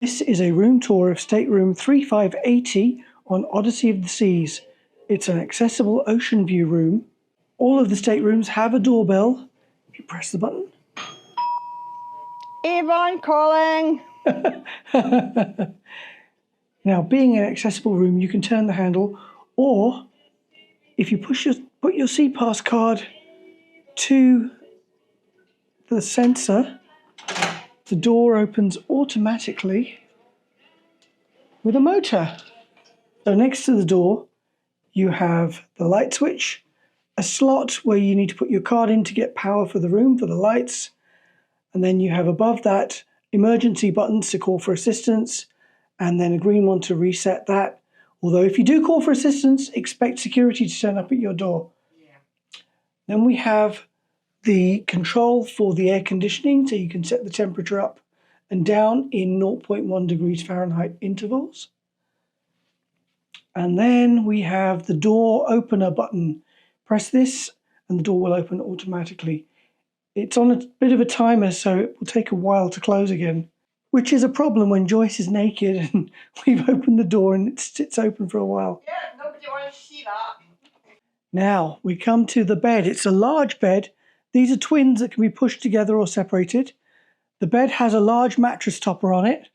This is a room tour of Stateroom 3580 on Odyssey of the Seas. It's an accessible ocean view room. All of the staterooms have a doorbell. If you press the button. Avon calling! Now, being an accessible room, you can turn the handle, or if you put your SeaPass card to the sensor, the door opens automatically with a motor. So next to the door, you have the light switch, a slot where you need to put your card in to get power for the room, for the lights, and then you have above that emergency buttons to call for assistance, and then a green one to reset that. Although if you do call for assistance, expect security to turn up at your door. Yeah. Then we have the control for the air conditioning, so you can set the temperature up and down in 0.1 degrees Fahrenheit intervals. And then we have the door opener button. Press this and the door will open automatically. It's on a bit of a timer, so it will take a while to close again, which is a problem when Joyce is naked and we've opened the door and it sits open for a while. Yeah, nobody wants to see that. Now we come to the bed. It's a large bed. These are twins that can be pushed together or separated. The bed has a large mattress topper on it.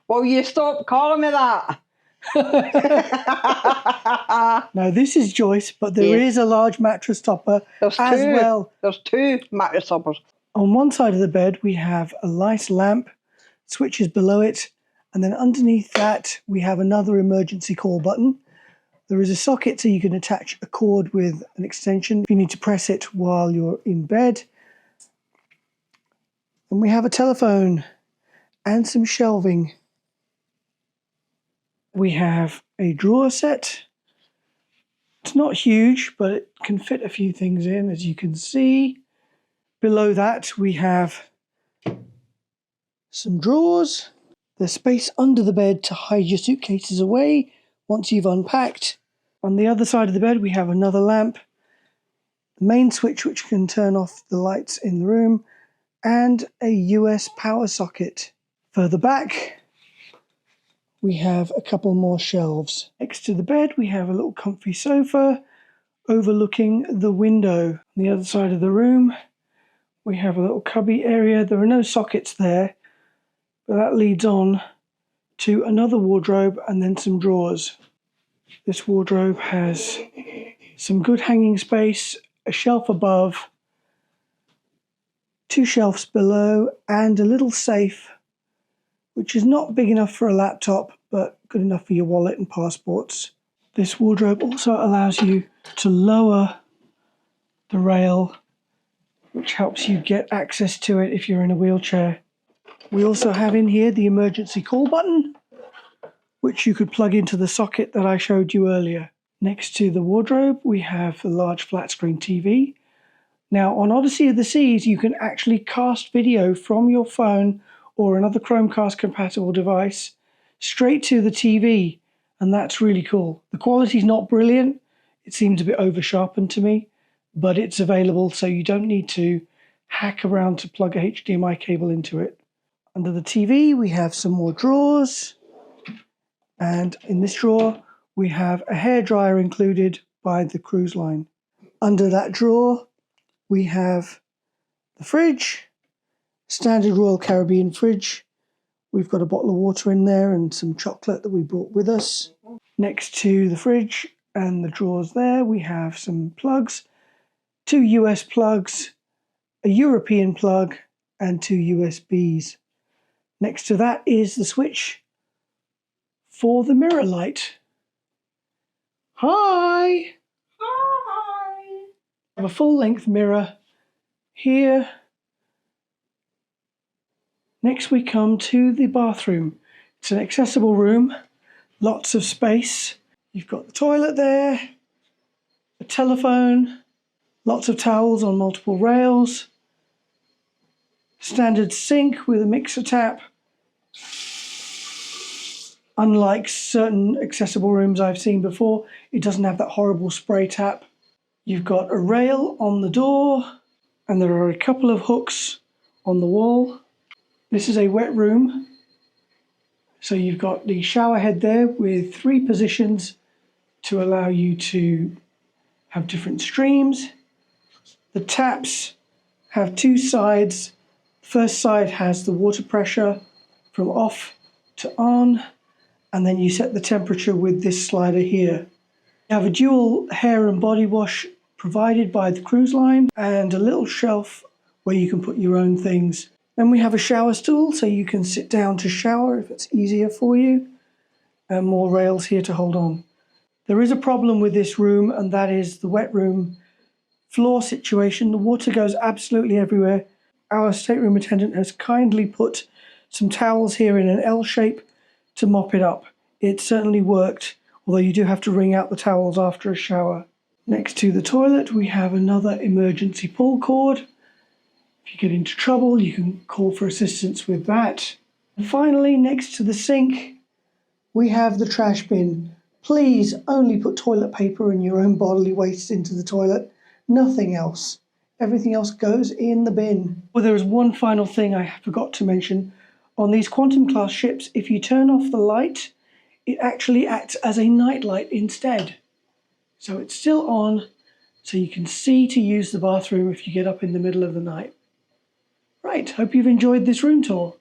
Will you stop calling me that? Now this is Joyce, but there is a large mattress topper as well. There's two mattress toppers. On one side of the bed we have a light lamp, switches below it, and then underneath that we have another emergency call button. There is a socket so you can attach a cord with an extension if you need to press it while you're in bed. And we have a telephone and some shelving. We have a drawer set. It's not huge, but it can fit a few things in, as you can see. Below that we have some drawers. There's space under the bed to hide your suitcases away once you've unpacked. On the other side of the bed we have another lamp, the main switch which can turn off the lights in the room, and a US power socket. Further back we have a couple more shelves. Next to the bed we have a little comfy sofa overlooking the window. On the other side of the room we have a little cubby area. There are no sockets there, but that leads on to another wardrobe and then some drawers. This wardrobe has some good hanging space, a shelf above, two shelves below, and a little safe, which is not big enough for a laptop, but good enough for your wallet and passports. This wardrobe also allows you to lower the rail, which helps you get access to it if you're in a wheelchair. We also have in here the emergency call button, which you could plug into the socket that I showed you earlier. Next to the wardrobe, we have a large flat screen TV. Now, on Odyssey of the Seas, you can actually cast video from your phone or another Chromecast compatible device straight to the TV, and that's really cool. The quality's not brilliant. It seems a bit over sharpened to me, but it's available, so you don't need to hack around to plug a HDMI cable into it. Under the TV, we have some more drawers. And in this drawer, we have a hairdryer included by the cruise line. Under that drawer, we have the fridge, standard Royal Caribbean fridge. We've got a bottle of water in there and some chocolate that we brought with us. Next to the fridge and the drawers there, we have some plugs, two US plugs, a European plug, and two USBs. Next to that is the switch for the mirror light. Hi! Hi! I have a full-length mirror here. Next we come to the bathroom. It's an accessible room, lots of space. You've got the toilet there, a telephone, lots of towels on multiple rails, standard sink with a mixer tap. Unlike certain accessible rooms I've seen before, it doesn't have that horrible spray tap. You've got a rail on the door, and there are a couple of hooks on the wall. This is a wet room, So you've got the shower head there with 3 positions to allow you to have different streams. The taps have 2 sides. The first side has the water pressure from off to on, and then you set the temperature with this slider here. You have a dual hair and body wash provided by the cruise line and a little shelf where you can put your own things. Then we have a shower stool so you can sit down to shower if it's easier for you, and more rails here to hold on. There is a problem with this room, and that is the wet room floor situation. The water goes absolutely everywhere. Our stateroom attendant has kindly put some towels here in an L shape to mop it up. It certainly worked, although you do have to wring out the towels after a shower. Next to the toilet we have another emergency pull cord. If you get into trouble you can call for assistance with that. And finally, next to the sink we have the trash bin. Please only put toilet paper and your own bodily waste into the toilet, nothing else. Everything else goes in the bin. Well, there is one final thing I forgot to mention. On these Quantum class ships, if you turn off the light, it actually acts as a nightlight instead. So it's still on, so you can see to use the bathroom if you get up in the middle of the night. Right, hope you've enjoyed this room tour.